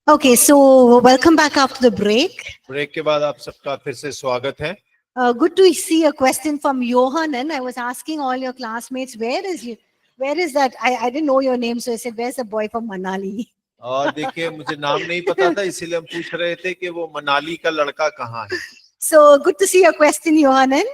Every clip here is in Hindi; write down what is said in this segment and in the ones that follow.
Okay, so welcome back after the break. Break के बाद आप सबका फिर से स्वागत है। Good to see a question from Johanan. I was asking all your classmates, where is that? I didn't know your name, so I said, where's the boy from Manali? और देखिए मुझे नाम नहीं पता था, इसीलिए हम पूछ रहे थे कि वो मनाली का लड़का कहाँ है। So good to see your question, Johanan.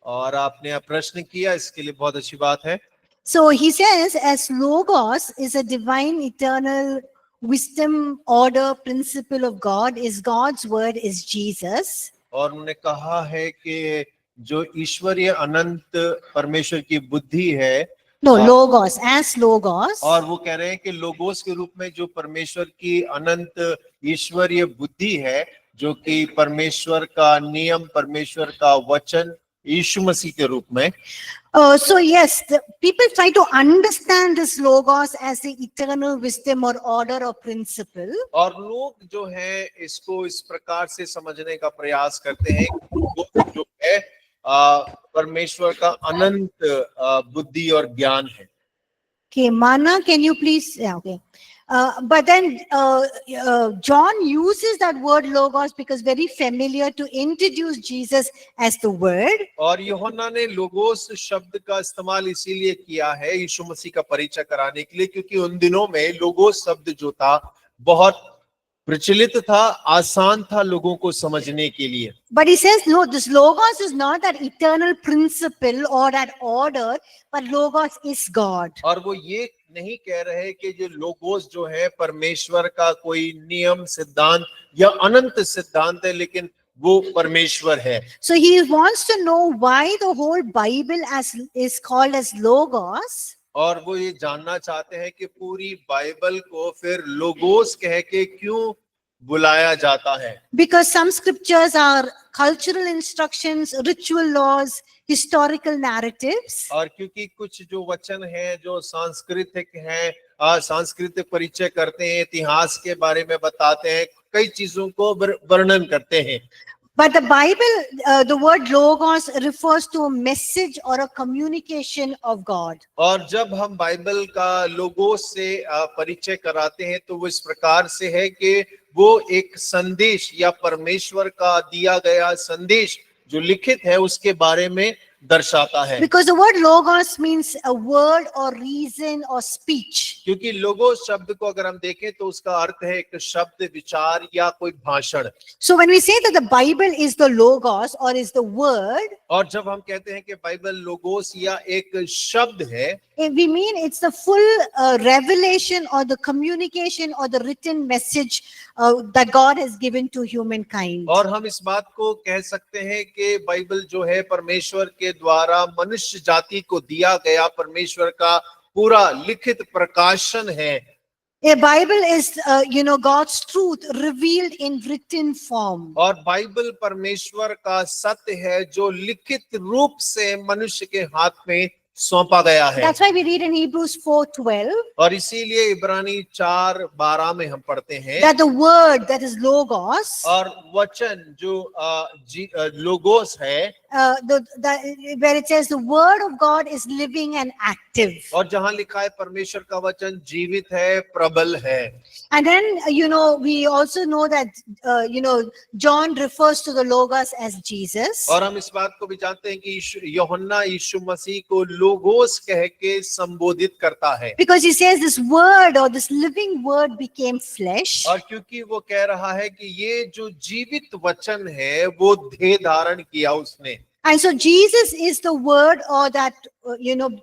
और आपने प्रश्न किया, इसके लिए बहुत अच्छी बात है। So he says, as Logos is a divine, eternal wisdom, order, principle of God, is God's word is Jesus. और उन्होंने कहा है कि जो ईश्वरीय अनंत परमेश्वर की बुद्धि है, No, Logos, as Logos. और वो कह रहे हैं कि लोगोस के रूप में जो परमेश्वर की अनंत ईश्वरीय बुद्धि है, जो कि परमेश्वर का नियम, परमेश्वर का वचन यीशु मसीह के रूप में। So yes, people try to understand this Logos as the eternal wisdom or order or principle. और लोग जो है इसको इस प्रकार से समझने का प्रयास करते हैं कि लोगोस जो है परमेश्वर का अनंत बुद्धि और ज्ञान है। Okay, Mana, can you please? Yeah, okay. But then John uses that word Logos because very familiar to introduce Jesus as the Word. और यूहन्ना ने लोगोस शब्द का इस्तेमाल इसीलिए किया है यीशु मसीह का परिचय कराने के लिए, क्योंकि उन दिनों में लोगोस शब्द जो था बहुत प्रचलित था, आसान था लोगों को समझने के लिए। But he says, no, this Logos is not that eternal principle or that order, but Logos is God. और वो ये नहीं कह रहे कि जो लोगोस जो है परमेश्वर का कोई नियम, सिद्धांत या अनंत सिद्धांत है, लेकिन वो परमेश्वर है। So he wants to know why the whole Bible is called as Logos. और वो ये जानना चाहते हैं कि पूरी बाइबल को फिर लोगोस कह के क्यों बुलाया जाता है। Because some scriptures are cultural instructions, ritual laws, historical narratives. और क्योंकि कुछ जो वचन है जो सांस्कृतिक है, सांस्कृतिक परिचय करते हैं, इतिहास के बारे में बताते हैं, कई चीजों को वर्णन करते हैं। But the Bible, the word Logos refers to a message or a communication of God. और जब हम बाइबल का लोगोस से परिचय कराते हैं तो वो इस प्रकार से है कि वो एक संदेश या परमेश्वर का दिया गया संदेश जो लिखित है उसके बारे में दर्शाता है। Because the word Logos means a word or reason or speech. क्योंकि लोगोस शब्द को अगर हम देखें तो उसका अर्थ है एक शब्द, विचार या कोई भाषण। So when we say that the Bible is the Logos or is the word, और जब हम कहते हैं कि बाइबल लोगोस या एक शब्द है, we mean it's the full revelation or the communication or the written message that God has given to humankind. और हम इस बात को कह सकते हैं कि बाइबल जो है परमेश्वर के द्वारा मनुष्य जाति को दिया गया परमेश्वर का पूरा लिखित प्रकाशन है। A Bible is, God's truth revealed in written form. और बाइबल परमेश्वर का सत्य है जो लिखित रूप से मनुष्य के हाथ में सौंपा गया है। That's why we read in Hebrews 4:12. और इसीलिए इब्रानी 4:12 में हम पढ़ते हैं That the word that is Logos, और वचन जो लोगोस है, where it says the word of God is living and active. और जहां लिखा है परमेश्वर का वचन जीवित है, प्रबल है। And then, we also know that, John refers to the Logos as Jesus. और हम इस बात को भी जानते हैं कि यूहन्ना यीशु मसीह को लोगोस कह के संबोधित करता है। Because he says this word or this living word became flesh. और क्योंकि वो कह रहा है कि ये जो जीवित वचन है वो देह धारण किया उसने। And so Jesus is the word or that,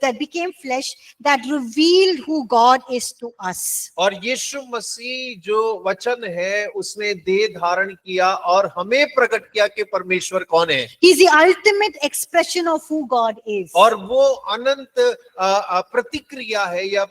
that became flesh that revealed who God is to us. और यीशु मसीह जो वचन है उसने देह धारण किया और हमें प्रकट किया कि परमेश्वर कौन है। He's the ultimate expression of who God is. और वो अनंत प्रतिक्रिया है या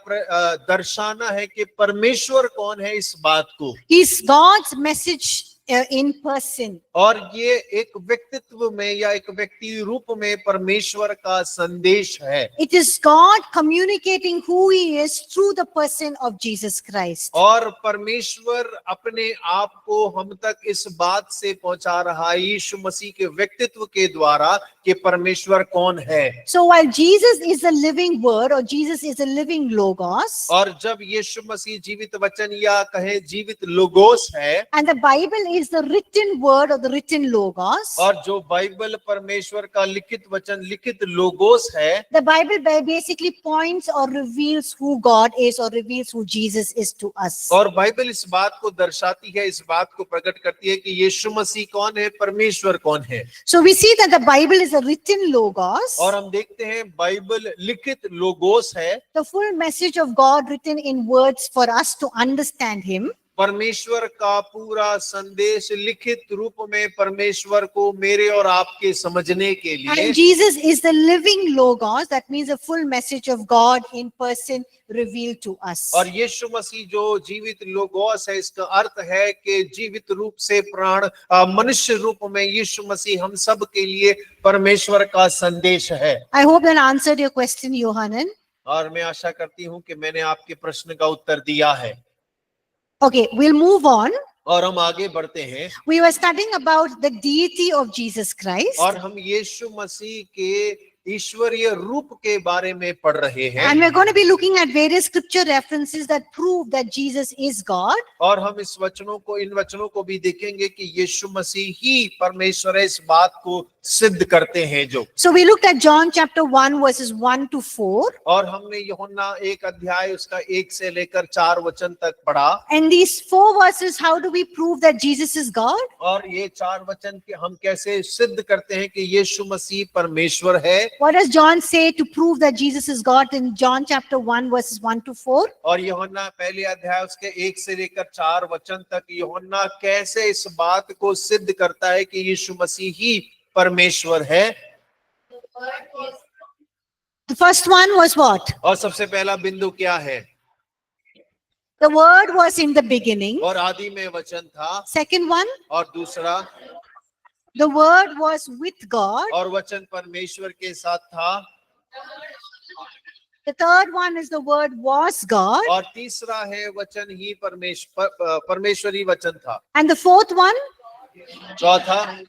दर्शाना है कि परमेश्वर कौन है इस बात को। He's God's message in person. और ये एक व्यक्तित्व में या एक व्यक्ति रूप में परमेश्वर का संदेश है। It is God communicating who He is through the person of Jesus Christ. और परमेश्वर अपने आप को हम तक इस बात से पहुंचा रहा है यीशु मसीह के व्यक्तित्व के द्वारा कि परमेश्वर कौन है। So while Jesus is the living word or Jesus is the living logos, और जब यीशु मसीह जीवित वचन या कहे जीवित लोगोस है, and the Bible is the written word or the written logos, और जो बाइबल परमेश्वर का लिखित वचन लिखित लोगोस है, the Bible basically points or reveals who God is or reveals who Jesus is to us. और बाइबल इस बात को दर्शाती है, इस बात को प्रकट करती है कि यीशु मसीह कौन है, परमेश्वर कौन है। So we see that the Bible is a written logos, और हम देखते हैं बाइबल लिखित लोगोस है, the full message of God written in words for us to understand Him. परमेश्वर का पूरा संदेश लिखित रूप में परमेश्वर को मेरे और आपके समझने के लिए। And Jesus is the living logos, that means the full message of God in person revealed to us. और यीशु मसीह जो जीवित लोगोस है, इसका अर्थ है कि जीवित रूप से प्राण मनुष्य रूप में यीशु मसीह हम सब के लिए परमेश्वर का संदेश है। I hope that answered your question, Yohanan. और मैं आशा करती हूँ कि मैंने आपके प्रश्न का उत्तर दिया है। Okay, we'll move on. और हम आगे बढ़ते हैं। We were studying about the deity of Jesus Christ. और हम यीशु मसीह के ईश्वरीय रूप के बारे में पढ़ रहे हैं। And we're going to be looking at various scripture references that prove that Jesus is God. और हम इन वचनों को भी देखेंगे कि यीशु मसीह ही परमेश्वर है, इस बात को सिद्ध करते हैं जो। So we looked at John chapter 1 verses 1 to 4. और हमने यूहन्ना 1 अध्याय उसका 1 से लेकर 4 वचन तक पढ़ा। And these 4 verses, how do we prove that Jesus is God? और ये 4 वचन के हम कैसे सिद्ध करते हैं कि यीशु मसीह परमेश्वर है। What does John say to prove that Jesus is God in John chapter 1 verses 1 to 4? और यूहन्ना पहले अध्याय उसके 1 से लेकर 4 वचन तक यूहन्ना कैसे इस बात को सिद्ध करता है कि यीशु मसीह ही परमेश्वर है। The first one was what? और सबसे पहला बिंदु क्या है? The word was in the beginning. और आदि में वचन था। Second one, और दूसरा, the word was with God. और वचन परमेश्वर के साथ था। The third one is the word was God. और तीसरा है वचन ही परमेश्वरी वचन था। And the fourth one, चौथा,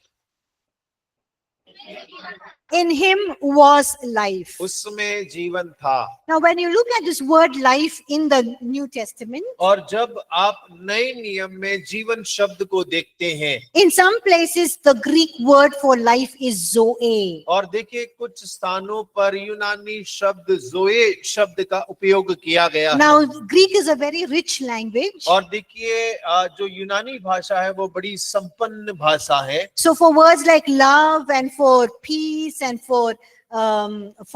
in him was life. उसमें जीवन था। Now when you look at this word life in the New Testament, और जब आप नए नियम में जीवन शब्द को देखते हैं, in some places the Greek word for life is zoe. और देखिए कुछ स्थानों पर यूनानी शब्द जोए शब्द का उपयोग किया गया है। Now Greek is a very rich language. और देखिए जो यूनानी भाषा है वो बड़ी संपन्न भाषा है। So for words like love and for peace and for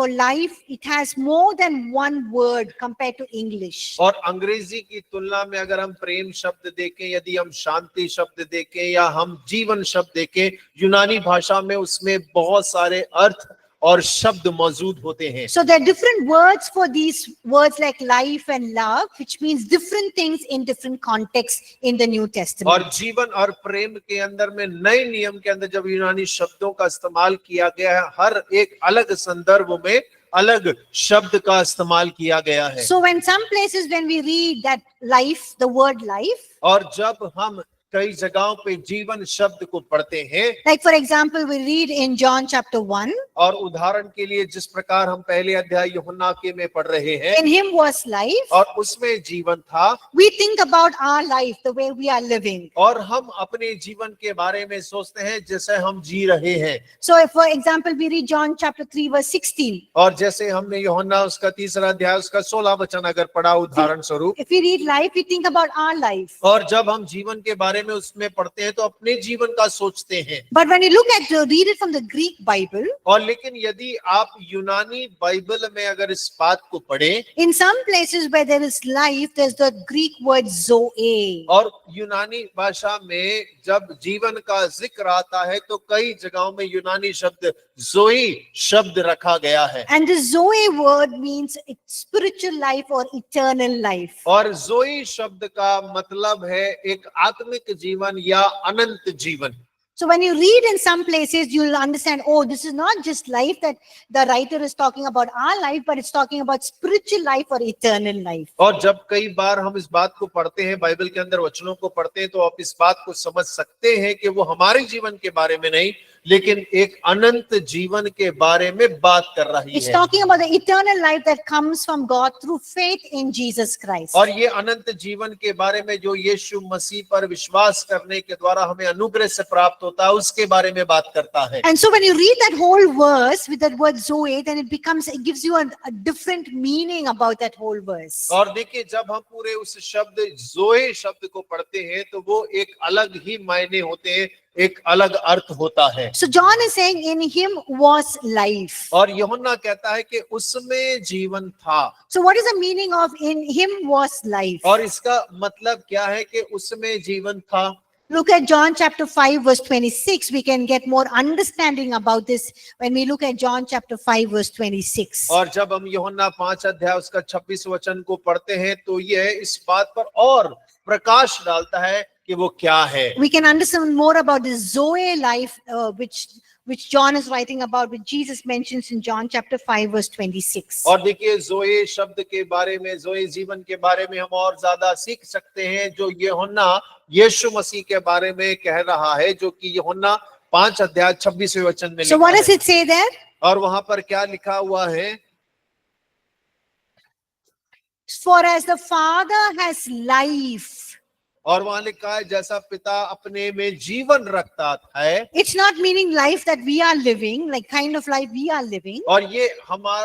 life, it has more than one word compared to English. और अंग्रेजी की तुलना में अगर हम प्रेम शब्द देखें, यदि हम शांति शब्द देखें या हम जीवन शब्द देखें, यूनानी भाषा में उसमें बहुत सारे अर्थ और शब्द मौजूद होते हैं। So there are different words for these words like life and love, which means different things in different contexts in the New Testament. और जीवन और प्रेम के अंदर में नए नियम के अंदर जब यूनानी शब्दों का इस्तेमाल किया गया है, हर एक अलग संदर्भ में अलग शब्द का इस्तेमाल किया गया है। So when some places when we read that life, the word life, और जब हम कई जगहों पे जीवन शब्द को पढ़ते हैं, like for example we read in John chapter 1, और उदाहरण के लिए जिस प्रकार हम पहले अध्याय यूहन्ना के में पढ़ रहे हैं, in him was life, और उसमें जीवन था, we think about our life, the way we are living. और हम अपने जीवन के बारे में सोचते हैं जैसे हम जी रहे हैं। So if for example we read John chapter 3 verse 16, और जैसे हमने यूहन्ना उसका 3 अध्याय उसका 16 वचन अगर पढ़ा उदाहरण स्वरूप, if we read life, we think about our life. और जब हम जीवन के बारे में उसमें पढ़ते हैं तो अपने जीवन का सोचते हैं। But when you look at read it from the Greek Bible, और लेकिन यदि आप यूनानी बाइबल में अगर इस बात को पढ़ें, in some places where there is life, there's the Greek word zoe. और यूनानी भाषा में जब जीवन का जिक्र आता है तो कई जगहों में यूनानी शब्द जोई शब्द रखा गया है। And the Zoe word means it's spiritual life or eternal life. और जोई शब्द का मतलब है एक आत्मिक जीवन या अनंत जीवन। So when you read in some places, you'll understand, oh, this is not just life that the writer is talking about our life, but it's talking about spiritual life or eternal life. और जब कई बार हम इस बात को पढ़ते हैं, बाइबल के अंदर वचनों को पढ़ते हैं, तो आप इस बात को समझ सकते हैं कि वो हमारे जीवन के बारे में नहीं, लेकिन एक अनंत जीवन के बारे में बात कर रही It's है। talking about the eternal life that comes from God through faith in Jesus Christ. और ये अनंत जीवन के बारे में जो यीशु मसीह पर विश्वास करने के द्वारा हमें अनुग्रह से प्राप्त होता है, उसके बारे में बात करता है। And so when you read that whole verse with that word Zoe, then it gives you a different meaning about that whole verse. और देखिए, जब हम पूरे उस शब्द जोए शब्द को पढ़ते हैं, तो वो एक अलग ही मायने होते हैं, एक अलग अर्थ होता है। So John is saying in him was life. और यूहन्ना कहता है कि उसमें जीवन था। So what is the meaning of in him was life? और इसका मतलब क्या है कि उसमें जीवन था? Look at John chapter 5 verse 26. We can get more understanding about this when we look at John chapter 5 verse 26. और जब हम यूहन्ना 5 अध्याय उसका 26 वचन को पढ़ते हैं, तो यह इस बात पर और प्रकाश डालता है कि वो क्या है। We can understand more about this Zoe life which John is writing about, which Jesus mentions in John chapter 5 verse 26. और देखिए, जोए शब्द के बारे में, जोए जीवन के बारे में हम और ज्यादा सीख सकते हैं, जो यूहन्ना यीशु मसीह के बारे में कह रहा है, जो कि यूहन्ना 5 अध्याय 26वें वचन में So लिखा what does है। it say there? और वहां पर क्या लिखा हुआ है? For as the Father has life. और वहां लिखा है, जैसा पिता अपने में जीवन रखता है। It's not meaning life that we are living, like kind of life we are living. और ये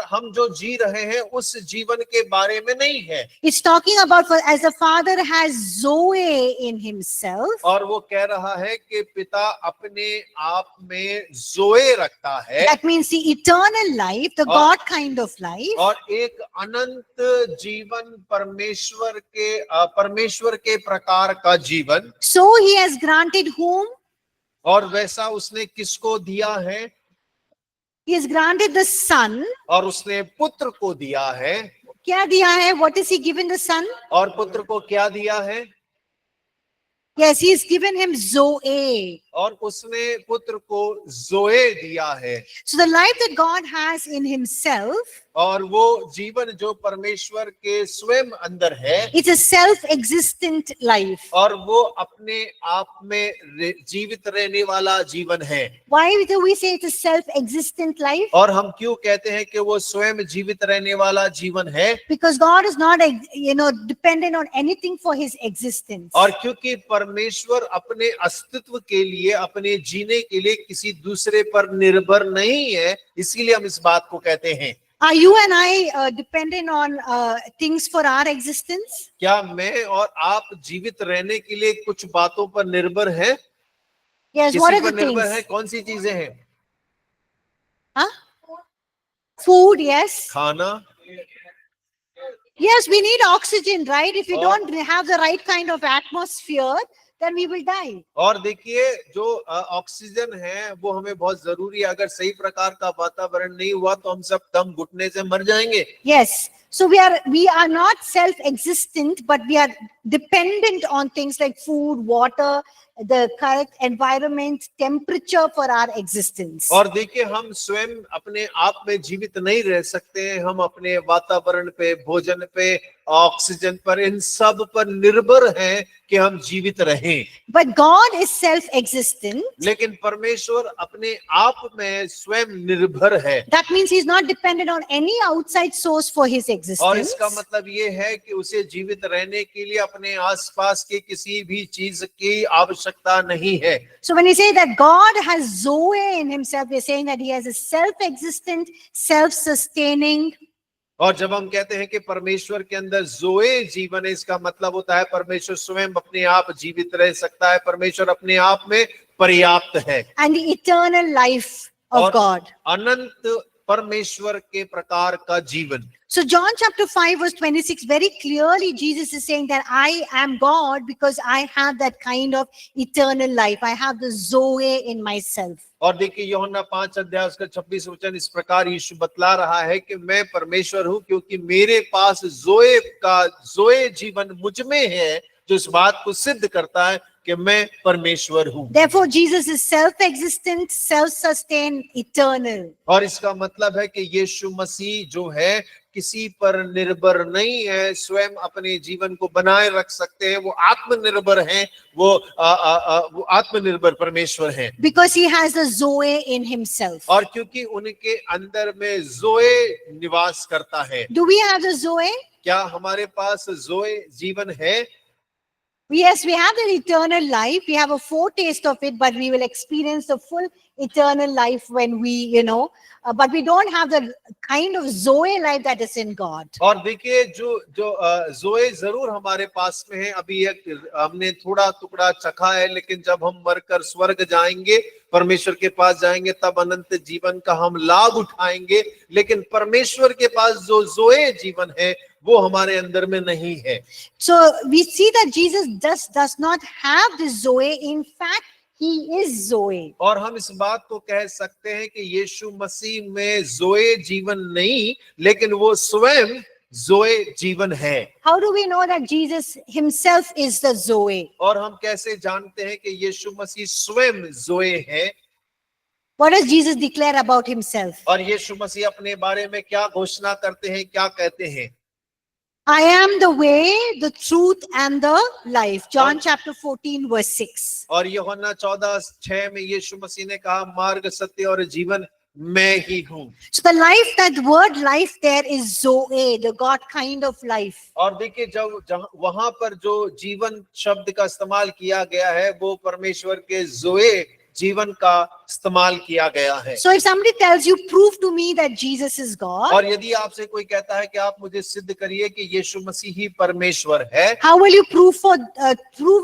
हम जो जी रहे हैं उस जीवन के बारे में नहीं है। It's talking about for as the Father has Zoe in himself. और वो कह रहा है कि पिता अपने आप में जोए रखता है। That means the eternal life, the God kind of life. और एक अनंत जीवन परमेश्वर के प्रकार का जीवन। So he has granted whom? और वैसा उसने किसको दिया है? He has granted the Son. और उसने पुत्र को दिया है। क्या दिया है? What is he given the Son? और पुत्र को क्या दिया है? Yes, he has given him Zoe. और उसने पुत्र को जोए दिया है। So the life that God has in himself, और वो जीवन जो परमेश्वर के स्वयं अंदर है, it's a self-existent life. और वो अपने आप में जीवित रहने वाला जीवन है। Why do we say it's a self-existent life? और हम क्यों कहते हैं कि वो स्वयं जीवित रहने वाला जीवन है? Because God is not, dependent on anything for his existence. और क्योंकि परमेश्वर अपने अस्तित्व के लिए, अपने जीने के लिए किसी दूसरे पर निर्भर नहीं है, इसीलिए हम इस बात को कहते हैं। Are you and I dependent on things for our existence? क्या मैं और आप जीवित रहने के लिए कुछ बातों पर निर्भर हैं? Yes, किसी what are पर the निर्भर है? things? कौन सी चीजें हैं? Huh? Food, yes. खाना। Yes, we need oxygen, right? If we और- don't have the right kind of atmosphere, then we will die. और देखिए, जो ऑक्सीजन है वो हमें बहुत जरूरी है। अगर सही प्रकार का वातावरण नहीं हुआ तो हम सब दम घुटने से मर जाएंगे। Yes. So we are not self-existent, but we are dependent on things like food, water, the correct environment, temperature for our existence. और देखिए, हम स्वयं अपने आप में जीवित नहीं रह सकते हैं। हम अपने वातावरण पे, भोजन पे, ऑक्सीजन पर, इन सब पर निर्भर हैं कि हम जीवित रहें। But God is self-existent. लेकिन परमेश्वर अपने आप में स्वयं निर्भर है। That means he's not dependent on any outside source for his और existence. इसका मतलब ये है कि उसे जीवित रहने के लिए अपने आसपास की किसी भी चीज की आवश्यकता नहीं है। So when we say that God has Zoe in himself, we're saying that he has a self-existent, self-sustaining. और जब हम कहते हैं कि परमेश्वर के अंदर जोए जीवन है, इसका मतलब होता है परमेश्वर स्वयं अपने आप जीवित रह सकता है। परमेश्वर अपने आप में पर्याप्त है। And the eternal life of और God. अनंत परमेश्वर के प्रकार का जीवन। So John chapter 5 verse 26, very clearly Jesus is saying that I am God because I have that kind of eternal life. I have the Zoe in myself. और देखिए यूहन्ना 5 अध्याय उसका 26 वचन इस प्रकार यीशु बतला रहा है कि मैं परमेश्वर हूँ क्योंकि मेरे पास जोए जीवन मुझ में है, जो इस बात को सिद्ध करता है कि मैं परमेश्वर हूँ। Therefore Jesus is self-existent, self-sustained, eternal. और इसका मतलब है कि यीशु मसीह जो है किसी पर निर्भर नहीं है, स्वयं अपने जीवन को बनाए रख सकते हैं, वो आत्मनिर्भर हैं, वो आत्मनिर्भर परमेश्वर हैं। Because he has the Zoe in himself. और क्योंकि उनके अंदर में जोए निवास करता है। Do we have the Zoe? क्या हमारे पास जोए जीवन है? Yes, we have the eternal life. We have a foretaste of it, but we will experience the full eternal life when we, but we don't have the kind of Zoe life that is in God. और देखिए जो जोए जरूर हमारे पास में है, अभी एक हमने थोड़ा टुकड़ा चखा है, लेकिन जब हम मरकर स्वर्ग जाएंगे, परमेश्वर के पास जाएंगे, तब अनंत जीवन का हम लाभ उठाएंगे। लेकिन परमेश्वर के पास जो जोए जीवन है वो हमारे अंदर में नहीं है। So we see that Jesus does not have this Zoe. In fact, he is Zoe. और हम इस बात को कह सकते हैं कि यीशु मसीह में जोए जीवन नहीं, लेकिन वो स्वयं जोए जीवन है। How do we know that Jesus himself is the Zoe? और हम कैसे जानते हैं कि यीशु मसीह स्वयं जोए है? What does Jesus declare about himself? और यीशु मसीह अपने बारे में क्या घोषणा करते हैं, क्या कहते हैं? I am the way, the truth and the life. John chapter 14 verse 6. और यूहन्ना 14:6 में यीशु मसीह ने कहा, मार्ग, सत्य और जीवन मैं ही हूँ। So the life, that word life there is Zoe, the God kind of life. और देखिए जब वहां पर जो जीवन शब्द का इस्तेमाल किया गया है, वो परमेश्वर के जोए जीवन का इस्तेमाल किया गया है। So if somebody tells you, prove to me that Jesus is God, और यदि आपसे कोई कहता है कि आप मुझे सिद्ध करिए कि यीशु मसीह ही परमेश्वर है, how will you prove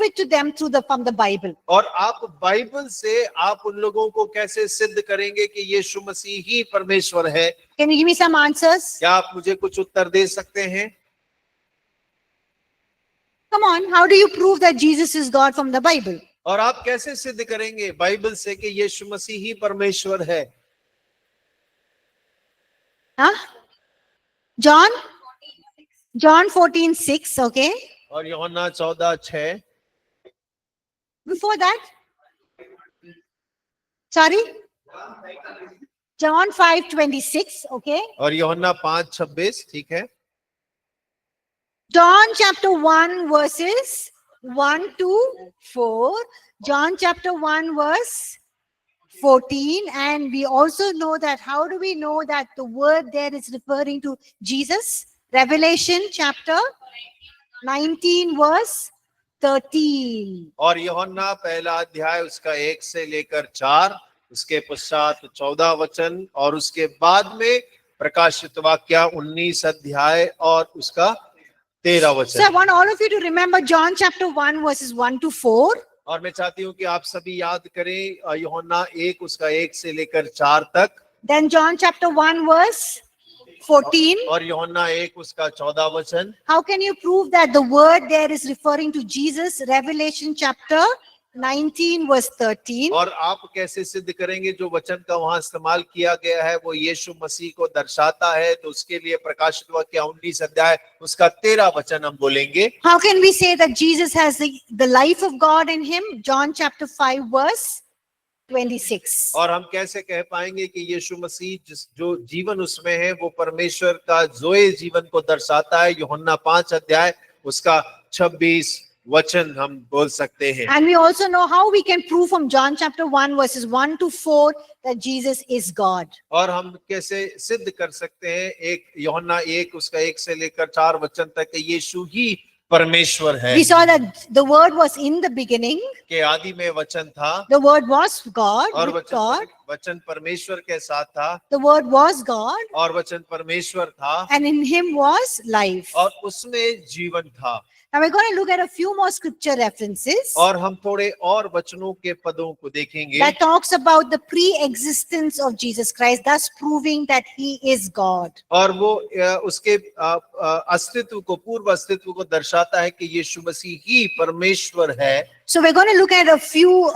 it to them from the Bible? और आप बाइबल से आप उन लोगों को कैसे सिद्ध करेंगे कि यीशु मसीह ही परमेश्वर है? Can you give me some answers? क्या आप मुझे कुछ उत्तर दे सकते हैं? Come on, how do you prove that Jesus is God from the Bible? और आप कैसे सिद्ध करेंगे बाइबल से कि यीशु मसीह ही परमेश्वर है? Huh? John 14:6, okay. और यूहन्ना 14:6। Before that, sorry, John 5:26, okay. और यूहन्ना 5:26, ठीक है। John chapter 1 verses 1 to 4. John chapter 1 verse 14. And we also know that, how do we know that the word there is referring to Jesus? Revelation chapter 19 verse 13. और यूहन्ना पहला अध्याय उसका 1 से लेकर 4, उसके पश्चात 14 वचन, और उसके बाद में प्रकाशित वाक्य 19 अध्याय और उसका 13 वचन। So I want all of you to remember John chapter 1 verses 1 to 4. और मैं चाहती हूँ कि आप सभी याद करें यूहन्ना 1 उसका 1 से लेकर 4 तक। Then John chapter 1 verse 14. और यूहन्ना 1 उसका 14 वचन। How can you prove that the word there is referring to Jesus? Revelation chapter 19 verse 13. और आप कैसे सिद्ध करेंगे जो वचन का वहां इस्तेमाल किया गया है वो यीशु मसीह को दर्शाता है? तो उसके लिए प्रकाशित वाक्य 19 अध्याय उसका 13 वचन हम बोलेंगे। How can we say that Jesus has the life of God in him? John chapter 5 verse 26. और हम कैसे कह पाएंगे कि यीशु मसीह जो जीवन उसमें है वो परमेश्वर का जोए जीवन को दर्शाता है? यूहन्ना 5 अध्याय उसका 26 वचन हम बोल सकते हैं। And we also know how we can prove from John chapter 1 verses 1 to 4 that Jesus is God. और हम कैसे सिद्ध कर सकते हैं? एक यूहन्ना 1 उसका 1 से लेकर 4 वचन तक यीशु ही परमेश्वर है। We saw that the word was in the beginning. के आदि में वचन था, The word was God, और with God. वचन परमेश्वर के साथ था The Word was God, और वचन परमेश्वर था and in Him was life. और उसमें जीवन था। Now we're going to look at a few more scripture references और हम थोड़े और वचनों के पदों को देखेंगे that talks about the pre-existence of Jesus Christ, thus proving that He is God. और वो उसके अस्तित्व को, पूर्व अस्तित्व को दर्शाता है कि यीशु मसीह ही परमेश्वर है। So we're going to look at a few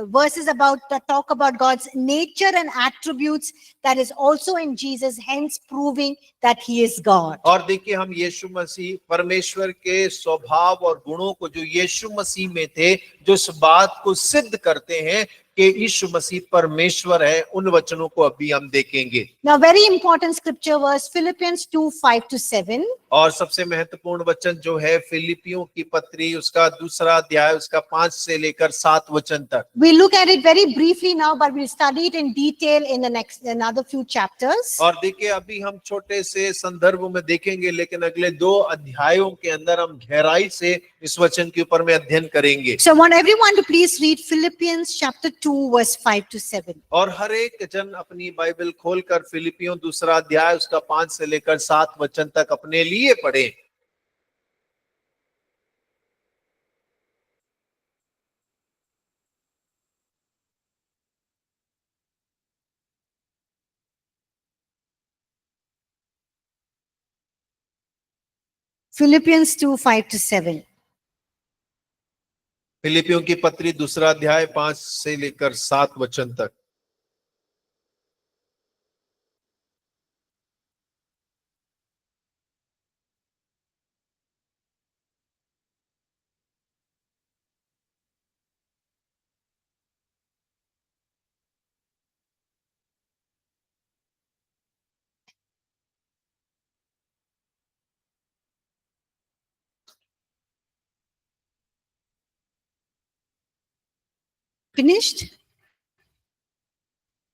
verses about that talk about God's nature and attributes that is also in Jesus, hence proving that He is God. और देखिए, हम यीशु मसीह परमेश्वर के स्वभाव और गुणों को जो यीशु मसीह में थे, जो इस बात को सिद्ध करते हैं कि यीशु मसीह परमेश्वर है, उन वचनों को अभी हम देखेंगे। Now, very important scripture verse, Philippians 2:5-7. और सबसे महत्वपूर्ण वचन जो है फिलिपियों की पत्री, उसका दूसरा अध्याय, उसका 5 से लेकर 7 वचन तक। We look at it very briefly now, but we'll study it in detail in the next another few chapters. और देखिए, अभी हम छोटे से संदर्भ में देखेंगे, लेकिन अगले 2 अध्यायों के अंदर हम गहराई से इस वचन के ऊपर में अध्ययन करेंगे। So I want everyone to please read Philippians chapter 2 verse 5-7. और हर एक जन अपनी बाइबल खोलकर फिलिपियों दूसरा अध्याय, उसका 5 से लेकर 7 वचन तक अपने लिए पढ़े। Philippians 2:5-7. फिलिपियों की पत्री दूसरा अध्याय 5 से लेकर 7 वचन तक। Finished?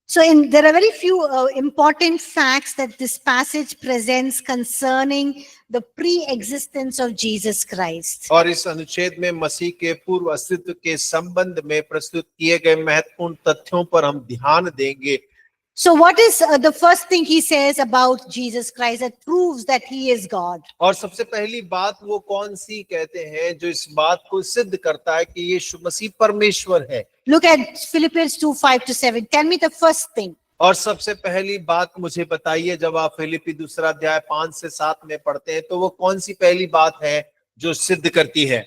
So there are very few important facts that this passage presents concerning the pre-existence of Jesus Christ. और इस अनुच्छेद में मसीह के पूर्व अस्तित्व के संबंध में प्रस्तुत किए गए महत्वपूर्ण तथ्यों पर हम ध्यान देंगे। So what is the first thing he says about Jesus Christ that proves that he is God? और सबसे पहली बात वो कौन सी कहते हैं जो इस बात को सिद्ध करता है कि यीशु मसीह परमेश्वर है? Look at Philippians 2:5-7. Tell me the first thing. और सबसे पहली बात मुझे बताइए, जब आप फिलिपी दूसरा अध्याय 5 से 7 में पढ़ते हैं, तो वो कौन सी पहली बात है जो सिद्ध करती है?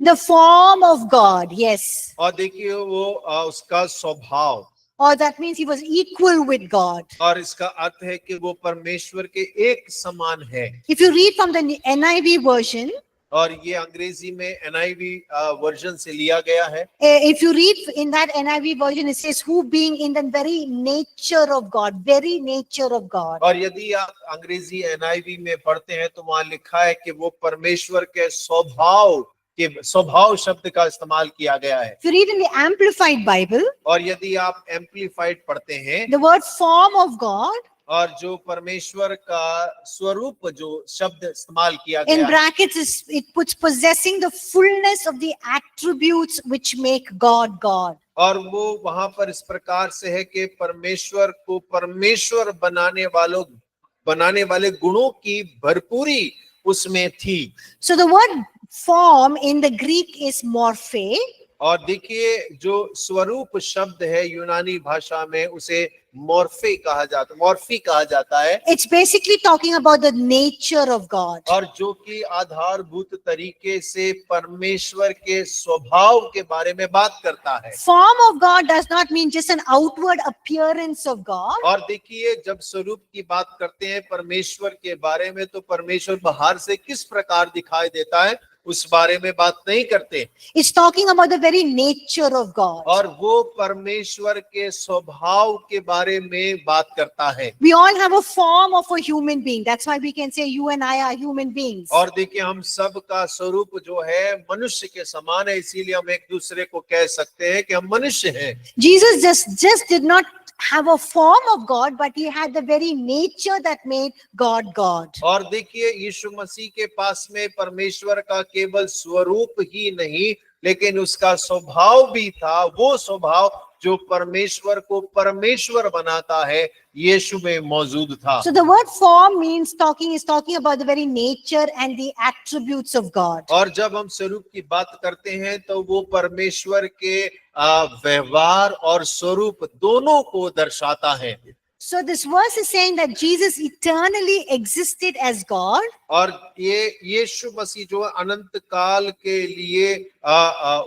The form of God, yes. और देखिए, वो उसका स्वभाव, Or that means he was equal with God. और इसका अर्थ है कि वो परमेश्वर के एक समान है। If you read from the NIV version, और ये अंग्रेजी में NIV वर्जन से लिया गया है। if you read in that NIV version, it says, who being in the very nature of God, very nature of God. और यदि आप अंग्रेजी NIV में पढ़ते हैं तो वहां लिखा है कि वो परमेश्वर के स्वभाव शब्द का इस्तेमाल किया गया है। If you read in the Amplified Bible, और यदि आप एम्प्लीफाइड पढ़ते हैं, the word form of God, और जो परमेश्वर का स्वरूप जो शब्द इस्तेमाल किया गया in है, brackets, it puts possessing the fullness of the attributes which make God God. और वो वहां पर इस प्रकार से है कि परमेश्वर को परमेश्वर बनाने वाले गुणों की भरपूरी उसमें थी। So the word form in the Greek is morphe. और देखिए, जो स्वरूप शब्द है यूनानी भाषा में उसे मॉर्फी कहा जाता है। It's basically talking about the nature of God. और जो कि आधारभूत तरीके से परमेश्वर के स्वभाव के बारे में बात करता है। Form of God does not mean just an outward appearance of God. और देखिए, जब स्वरूप की बात करते हैं परमेश्वर के बारे में, तो परमेश्वर बाहर से किस प्रकार दिखाई देता है उस बारे में बात नहीं करते। It's talking about the very nature of God. और वो परमेश्वर के स्वभाव के बारे में बात करता है। We all have a form of a human being. That's why we can say you and I are human beings. और देखिए, हम सब का स्वरूप जो है मनुष्य के समान है, इसीलिए हम एक दूसरे को कह सकते हैं कि हम मनुष्य हैं। Jesus just did not have a form of God, but he had the very nature that made God God. और देखिए, यीशु मसीह के पास में परमेश्वर का केवल स्वरूप ही नहीं, लेकिन उसका स्वभाव भी था, वो स्वभाव जो परमेश्वर को परमेश्वर बनाता है, यीशु में मौजूद था। So the word form means is talking about the very nature and the attributes of God. और जब हम स्वरूप की बात करते हैं तो वो परमेश्वर के व्यवहार और स्वरूप दोनों को दर्शाता है। So this verse is saying that Jesus eternally existed as God. और ये यीशु मसीह जो अनंत काल के लिए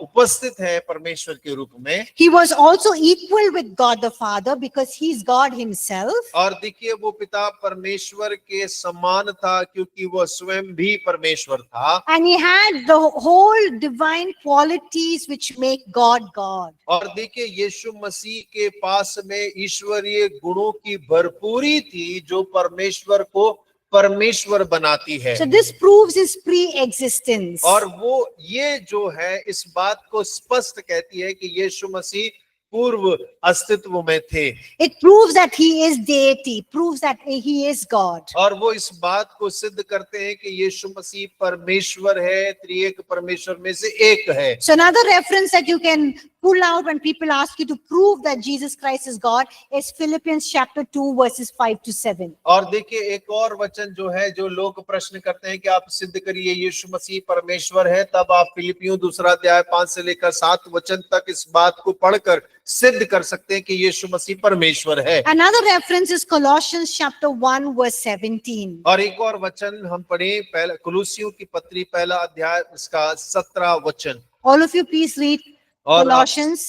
उपस्थित है परमेश्वर के रूप में। He was also equal with God the Father because he is God himself. और देखिए वो पिता परमेश्वर के समान था क्योंकि वो स्वयं भी परमेश्वर था। And he had the whole divine qualities which make God God. और देखिए यीशु मसीह के पास में ईश्वरीय गुणों की भरपूरी थी जो परमेश्वर को परमेश्वर बनाती है। So this proves his pre-existence. और वो ये जो है इस बात को स्पष्ट कहती है कि यीशु मसीह पूर्व अस्तित्व में थे। It proves that he is deity, proves that he is God. और वो इस बात को सिद्ध करते हैं कि यीशु मसीह परमेश्वर है, त्रिएक परमेश्वर में से एक है। So another reference that you can pull out when people ask you to prove that Jesus Christ is God is Philippians chapter 2 verses 5 to 7. और देखिए एक और वचन जो है जो लोग प्रश्न करते हैं कि आप सिद्ध करिए यीशु मसीह परमेश्वर है, तब आप फिलिपियों 2 अध्याय 5 से लेकर 7 वचन तक इस बात को पढ़कर सिद्ध कर सकते हैं कि यीशु मसीह परमेश्वर है। Another reference is Colossians chapter 1 verse 17. और एक और वचन हम पढ़े पहला कुलुसियों की पत्री 1 अध्याय उसका 17 वचन। All of you please read Colossians.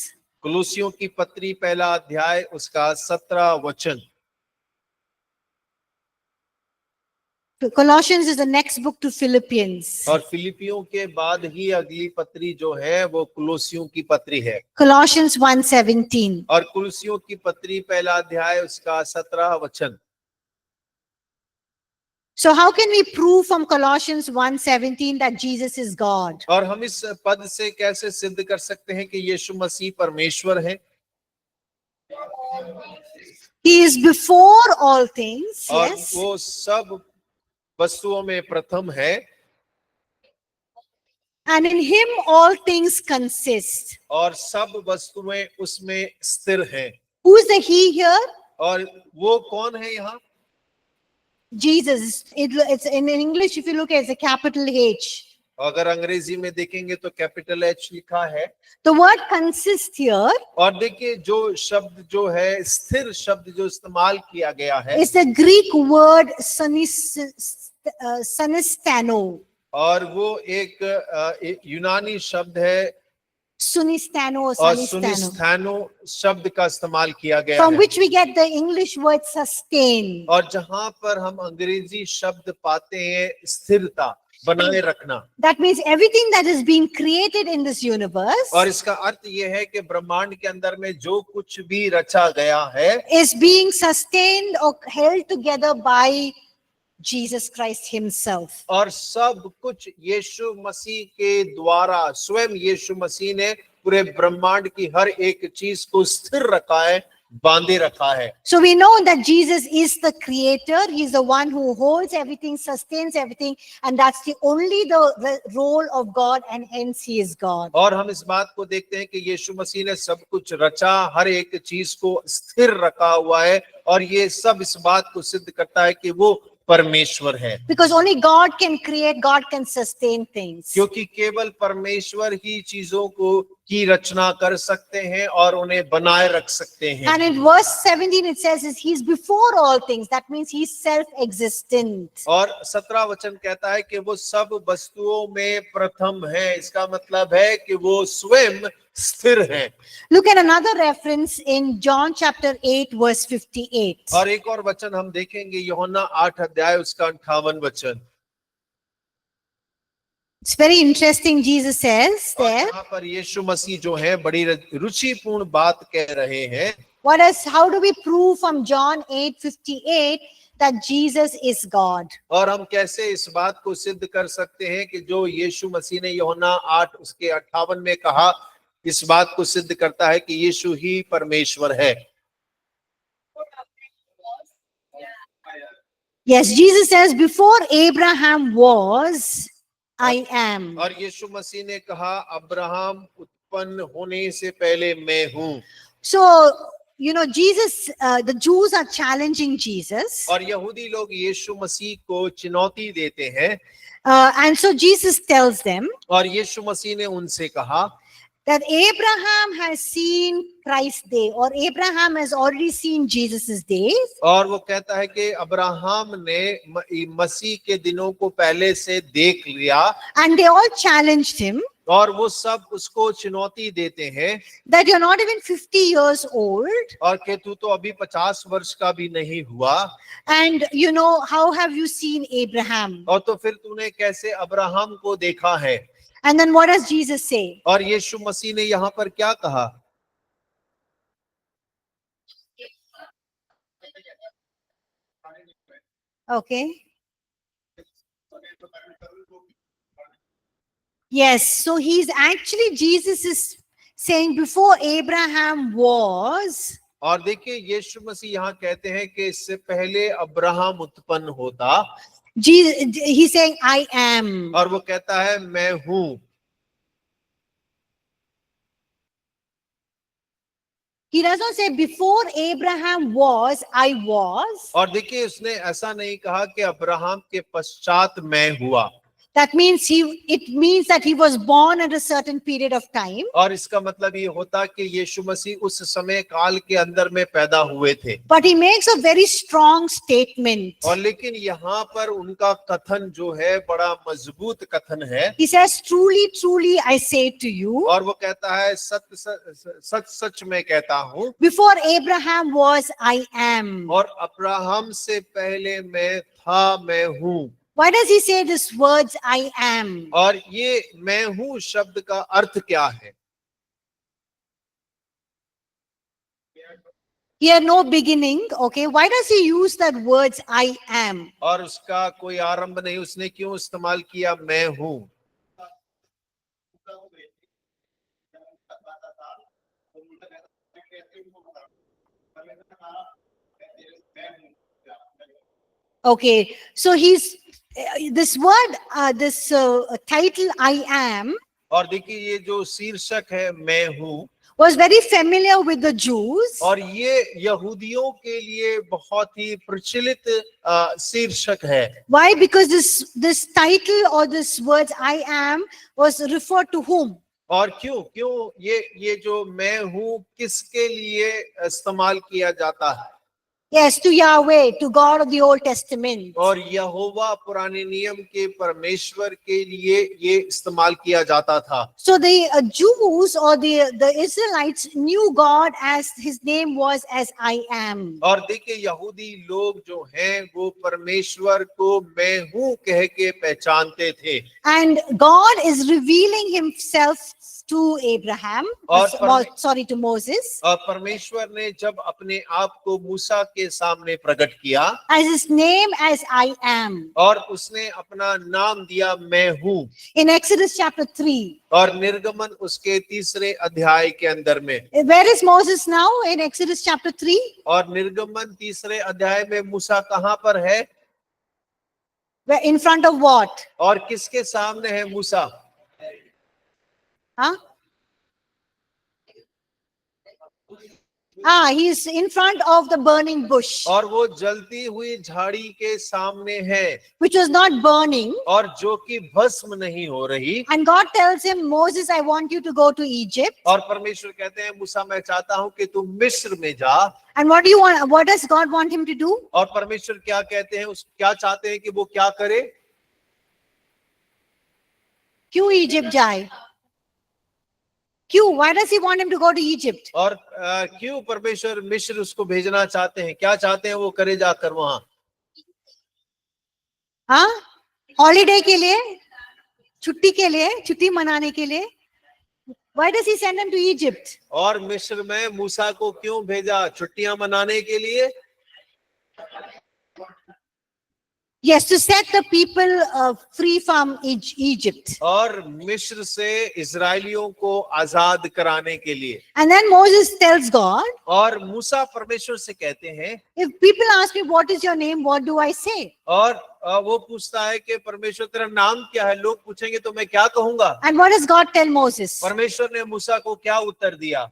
कुलुसियों की पत्री 1 अध्याय उसका 17 वचन। Colossians is the next book to Philippians. और फिलिपियों के बाद ही अगली पत्री जो है वो कुलुसियों की पत्री है। Colossians 1:17. और कुलुसियों की पत्री 1 अध्याय उसका 17 वचन। So how can we prove from Colossians 1:17 that Jesus is God? और हम इस पद से कैसे सिद्ध कर सकते हैं कि यीशु मसीह परमेश्वर है? He is before all things. और Yes. वो सब वस्तुओं में प्रथम है। And in him all things consist. और सब वस्तुएं उसमें स्थिर हैं। Who is the he here? और वो कौन है यहाँ? Jesus. It's in English, if you look at it's a capital H. अगर अंग्रेजी में देखेंगे तो कैपिटल एच लिखा है। The word consist here और देखिए जो शब्द जो है स्थिर शब्द जो इस्तेमाल किया गया है is the Greek word sunistano. और वो एक यूनानी शब्द है Sunistano or और sunistano. सुनिस्थानो शब्द का इस्तेमाल किया गया From है। which we get the English word sustain. और जहां पर हम अंग्रेजी शब्द पाते हैं स्थिरता, बनाए रखना। That means everything that is being created in this universe और इसका अर्थ ये है कि ब्रह्मांड के अंदर में जो कुछ भी रचा गया है is being sustained or held together by Jesus Christ himself. और सब कुछ यीशु मसीह के द्वारा स्वयं यीशु मसीह ने पूरे ब्रह्मांड की हर एक चीज को स्थिर रखा है, बांधे रखा है। So we know that Jesus is the creator. He's the one who holds everything, sustains everything, and that's the only the role of God, and hence he is God. और हम इस बात को देखते हैं कि यीशु मसीह ने सब कुछ रचा, हर एक चीज को स्थिर रखा हुआ है और ये सब इस बात को सिद्ध करता है कि वो परमेश्वर है। Because only God can create, God can sustain things. क्योंकि केवल परमेश्वर ही चीजों को की रचना कर सकते हैं और उन्हें बनाए रख सकते हैं। And in verse 17 it says is he's before all things. That means he's self-existent. और 17 वचन कहता है कि वो सब वस्तुओं में प्रथम है। इसका मतलब है कि वो स्वयं स्थिर है। Look at another reference in John chapter 8 verse 58. और एक और वचन हम देखेंगे यूहन्ना 8 अध्याय उसका 58 वचन। It's very interesting. Jesus says और there, यहाँ पर यीशु मसीह जो है बड़ी रुचिपूर्ण बात कह रहे हैं। how do we prove from John 8:58 that Jesus is God? और हम कैसे इस बात को सिद्ध कर सकते हैं कि जो यीशु मसीह ने यूहन्ना 8 उसके 58 में कहा, इस बात को सिद्ध करता है कि यीशु ही परमेश्वर है। Yes, Jesus says before Abraham was, I am. और यीशु मसीह ने कहा अब्राहम उत्पन्न होने से पहले मैं हूँ। So, Jesus, the Jews are challenging Jesus. और यहूदी लोग यीशु मसीह को चुनौती देते हैं And so Jesus tells them और यीशु मसीह ने उनसे कहा that Abraham has seen Christ's day, or Abraham has already seen Jesus's days. और वो कहता है कि अब्राहम ने मसीह के दिनों को पहले से देख लिया And they all challenged him और वो सब उसको चुनौती देते हैं that you're not even 50 years old. और कि तू तो अभी 50 वर्ष का भी नहीं हुआ And how have you seen Abraham? और तो फिर तूने कैसे अब्राहम को देखा है। And then what does Jesus say? और यीशु मसीह ने यहाँ पर क्या कहा? Okay. Yes, so Jesus is saying before Abraham was, और देखिए यीशु मसीह यहाँ कहते हैं कि इससे पहले अब्राहम उत्पन्न होता, he's saying I am. और वो कहता है मैं हूँ। He does not say before Abraham was, I was. और देखिए उसने ऐसा नहीं कहा कि अब्राहम के पश्चात मैं हुआ। That means it means that he was born at a certain period of time. और इसका मतलब ये होता कि यीशु मसीह उस समय काल के अंदर में पैदा हुए थे। But he makes a very strong statement. और लेकिन यहाँ पर उनका कथन जो है बड़ा मजबूत कथन है। He says, truly, truly, I say to you. और वो कहता है सच सच मैं कहता हूँ। Before Abraham was, I am. और अब्राहम से पहले मैं था, मैं हूँ। Why does he say these words, I am? और ये मैं हूँ शब्द का अर्थ क्या है? Here no beginning, okay? Why does he use that words, I am? और उसका कोई आरंभ नहीं, उसने क्यों इस्तेमाल किया मैं हूँ? Okay, so this word, this title, I am, और देखिए ये जो शीर्षक है मैं हूँ was very familiar with the Jews. और ये यहूदियों के लिए बहुत ही प्रचलित शीर्षक है। Why? Because this title or this words I am was referred to whom? और क्यों ये जो मैं हूँ किसके लिए इस्तेमाल किया जाता है? Yes, to Yahweh, to God of the Old Testament. और यहोवा पुराने नियम के परमेश्वर के लिए ये इस्तेमाल किया जाता था। So the Jews or the Israelites knew God as his name was as I am. और देखिए यहूदी लोग जो हैं वो परमेश्वर को मैं हूँ कह के पहचानते थे। And God is revealing himself to Abraham, to Moses. और परमेश्वर ने जब अपने आप को मूसा के सामने प्रकट किया as his name as I am. और उसने अपना नाम दिया मैं हूँ। In Exodus chapter 3. और निर्गमन उसके 3 अध्याय के अंदर में। Where is Moses now in Exodus chapter 3? और निर्गमन 3 अध्याय में मूसा कहाँ पर है? In front of what? और किसके सामने है मूसा? Huh? He's in front of the burning bush. और वो जलती हुई झाड़ी के सामने है, which was not burning. और जो कि भस्म नहीं हो रही। And God tells him, Moses, I want you to go to Egypt. और परमेश्वर कहते हैं मूसा मैं चाहता हूँ कि तुम मिस्र में जा। And what do you want? What does God want him to do? और परमेश्वर क्या कहते हैं, क्या चाहते हैं कि वो क्या करे? क्यों इजिप्ट जाए? क्यों? Why does he want him to go to Egypt? और क्यों परमेश्वर मिस्र उसको भेजना चाहते हैं? क्या चाहते हैं वो करे जाकर वहां? हाँ, हॉलीडे के लिए, छुट्टी के लिए, छुट्टी मनाने के लिए। Why does he send him to Egypt? और मिस्र में मूसा को क्यों भेजा? छुट्टियां मनाने के लिए? Yes, to set the people free from Egypt. और मिस्र से इजरायलियों को आजाद कराने के लिए। And then Moses tells God, और मूसा परमेश्वर से कहते हैं, if people ask me, what is your name? What do I say? और वो पूछता है कि परमेश्वर तेरा नाम क्या है? लोग पूछेंगे तो मैं क्या कहूंगा? And what does God tell Moses? परमेश्वर ने मूसा को क्या उत्तर दिया?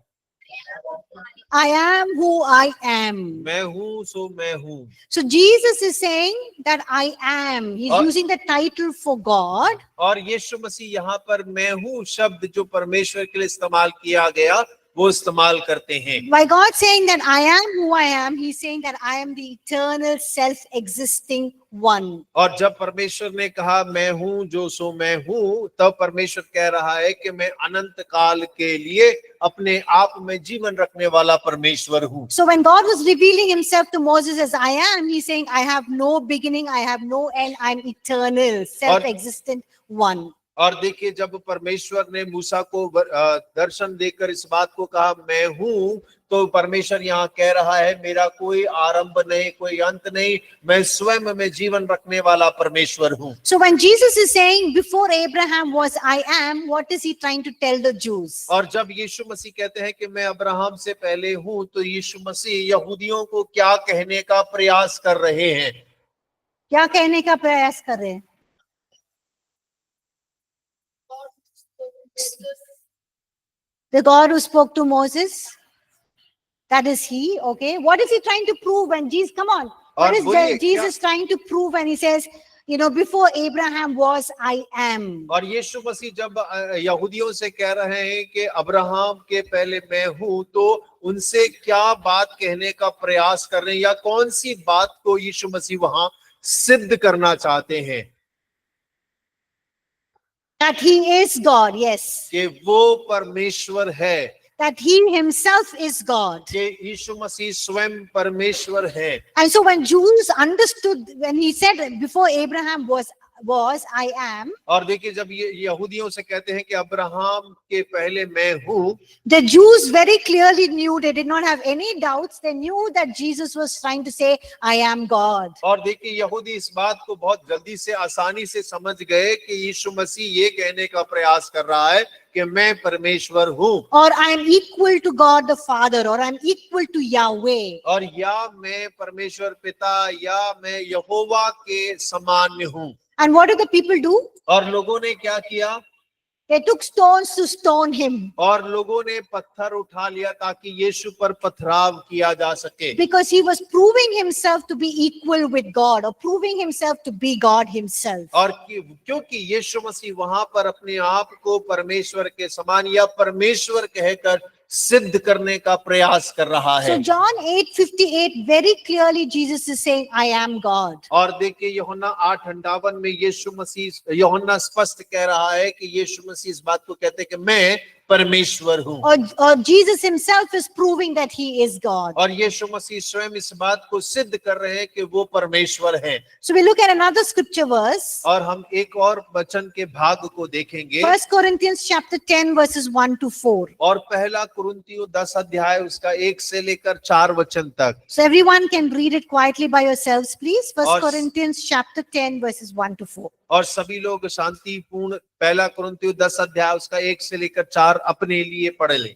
I am who I am. मैं हूँ सो मैं हूँ। So Jesus is saying that I am. He's और- using the title for God. और यीशु मसीह यहाँ पर मैं हूँ शब्द जो परमेश्वर के लिए इस्तेमाल किया गया वो इस्तेमाल करते हैं। By God saying that I am who I am, He's saying that I am the eternal self-existing one. और जब परमेश्वर ने कहा मैं हूँ जो सो मैं हूँ, तब परमेश्वर कह रहा है कि मैं अनंत काल के लिए अपने आप में जीवन रखने वाला परमेश्वर हूँ। So when God was revealing Himself to Moses as I am, He's saying, I have no beginning, I have no end, I'm eternal, self-existent one. और देखिए जब परमेश्वर ने मूसा को दर्शन देकर इस बात को कहा मैं हूँ, तो परमेश्वर यहाँ कह रहा है मेरा कोई आरंभ नहीं, कोई अंत नहीं, मैं स्वयं में जीवन रखने वाला परमेश्वर हूँ। So when Jesus is saying before Abraham was I am, what is He trying to tell the Jews? और जब यीशु मसीह कहते हैं कि मैं अब्राहम से पहले हूँ, तो यीशु मसीह यहूदियों को क्या कहने का प्रयास कर रहे हैं? क्या कहने का प्रयास कर रहे हैं? The God who spoke to Moses, that is He. Okay, what is He trying to prove when Jesus? Come on, what is Jesus trying to prove when He says, you know, before Abraham was, I am? और यीशु मसीह जब यहूदियों से कह रहे हैं कि अब्राहम के पहले मैं हूँ, तो उनसे क्या बात कहने का प्रयास कर रहे हैं, या कौन सी बात को यीशु मसीह वहां सिद्ध करना चाहते हैं? That He is God, yes. कि वो परमेश्वर है, That He Himself is God. कि यीशु मसीह स्वयं परमेश्वर है। And so when Jews understood, when He said before Abraham was I am, और देखिए जब ये यहूदियों से कहते हैं कि अब्राहम के पहले मैं हूँ, the Jews very clearly knew, they did not have any doubts, they knew that Jesus was trying to say, I am God. और देखिए यहूदी इस बात को बहुत जल्दी से आसानी से समझ गए कि यीशु मसीह ये कहने का प्रयास कर रहा है कि मैं परमेश्वर हूँ, Or I am equal to God the Father, or I am equal to Yahweh. और या मैं परमेश्वर पिता या मैं यहोवा के समान हूँ। And what did the people do? और लोगों ने क्या किया? They took stones to stone Him. और लोगों ने पत्थर उठा लिया ताकि यीशु पर पथराव किया जा सके, Because He was proving Himself to be equal with God, or proving Himself to be God Himself. और क्योंकि यीशु मसीह वहां पर अपने आप को परमेश्वर के समान या परमेश्वर कहकर सिद्ध करने का प्रयास कर रहा है। So John 8:58 very clearly Jesus is saying, I am God. और देखिए यूहन्ना 8:58 में यीशु मसीह, यूहन्ना स्पष्ट कह रहा है कि यीशु मसीह इस बात को कहते हैं कि मैं परमेश्वर हूँ। Or Jesus Himself is proving that He is God. और यीशु मसीह स्वयं इस बात को सिद्ध कर रहे हैं कि वो परमेश्वर है। So we look at another scripture verse. और हम एक और वचन के भाग को देखेंगे। 1 Corinthians chapter 10 verses 1 to 4. और पहला कुरिन्थियों 10 अध्याय उसका 1 से लेकर 4 वचन तक। So everyone can read it quietly by yourselves, please. 1 और- Corinthians chapter 10 verses 1 to 4. और सभी लोग शांतिपूर्ण पहला कुरिन्थियों 10 अध्याय उसका 1 से लेकर 4 अपने लिए पढ़ लें।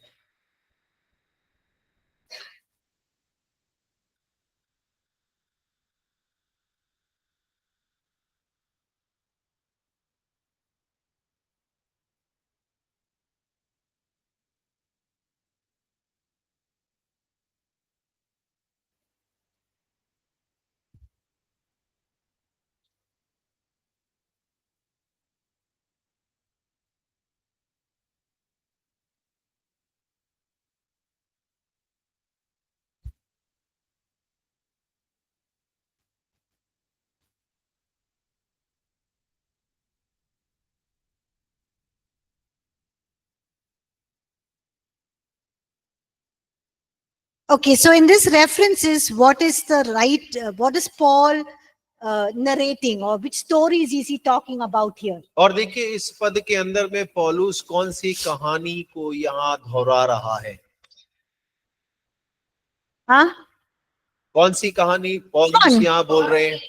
Okay, so in this references, what is the right, what is Paul narrating, or which stories is he talking about here? और देखिए इस पद के अंदर में पौलुस कौन सी कहानी को यहाँ दोहरा रहा है? Huh? कौन सी कहानी पौलुस कौन? यहाँ बोल रहे हैं?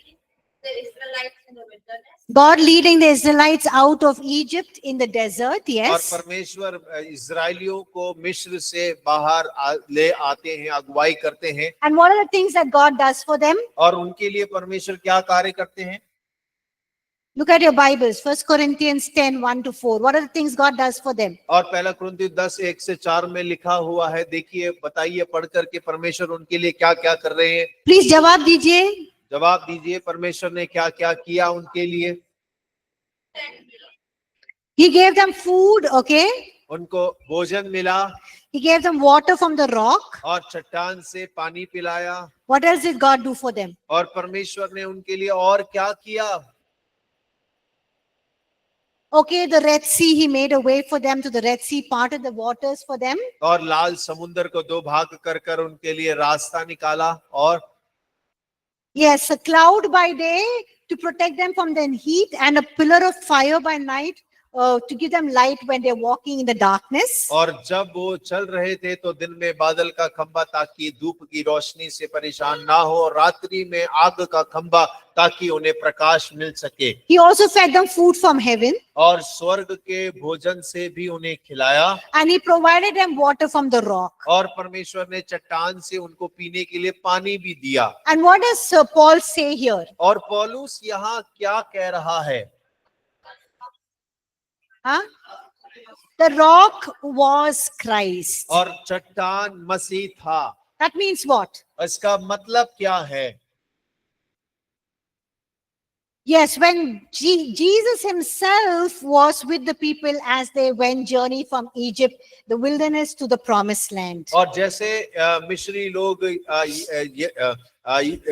the Israelites in the wilderness. God leading the Israelites out of Egypt in the desert, और yes. परमेश्वर इजरायलियों को मिस्र से बाहर ले आते हैं, अगुवाई करते हैं। And what are the things that God does for them? और उनके लिए परमेश्वर क्या कार्य करते हैं? Look at your Bibles, 1 Corinthians 10, 1 to 4. What are the things God does for them? और पहला कुरिन्थियों 10, 1 से 4 में लिखा हुआ है। देखिए, बताइए पढ़ करके परमेश्वर उनके लिए क्या क्या कर रहे हैं। Please जवाब दीजिए. जवाब दीजिए, परमेश्वर ने क्या क्या किया उनके लिए। He gave them food, okay? उनको भोजन मिला He gave them water from the rock. और चट्टान से पानी पिलाया। What else did God do for them? और परमेश्वर ने उनके लिए और क्या किया? Okay, the Red Sea, He made a way for them to the Red Sea, parted the waters for them. और लाल समुद्र को दो भाग कर कर उनके लिए रास्ता निकाला। और Yes, a cloud by day to protect them from the heat and a pillar of fire by night to give them light when they're walking in the darkness. और जब वो चल रहे थे तो दिन में बादल का खंबा ताकि धूप की रोशनी से परेशान ना हो, और रात्रि में आग का खंबा ताकि उन्हें प्रकाश मिल सके। He also fed them food from heaven और स्वर्ग के भोजन से भी उन्हें खिलाया। and He provided them water from the rock. और परमेश्वर ने चट्टान से उनको पीने के लिए पानी भी दिया। And what does Paul say here? और पौलुस यहाँ क्या कह रहा है? Huh? The rock was Christ. और चट्टान मसीह था। That means what? इसका मतलब क्या है? Yes, when Jesus Himself was with the people as they went journey from Egypt, the wilderness to the promised land. और जैसे मिस्री लोग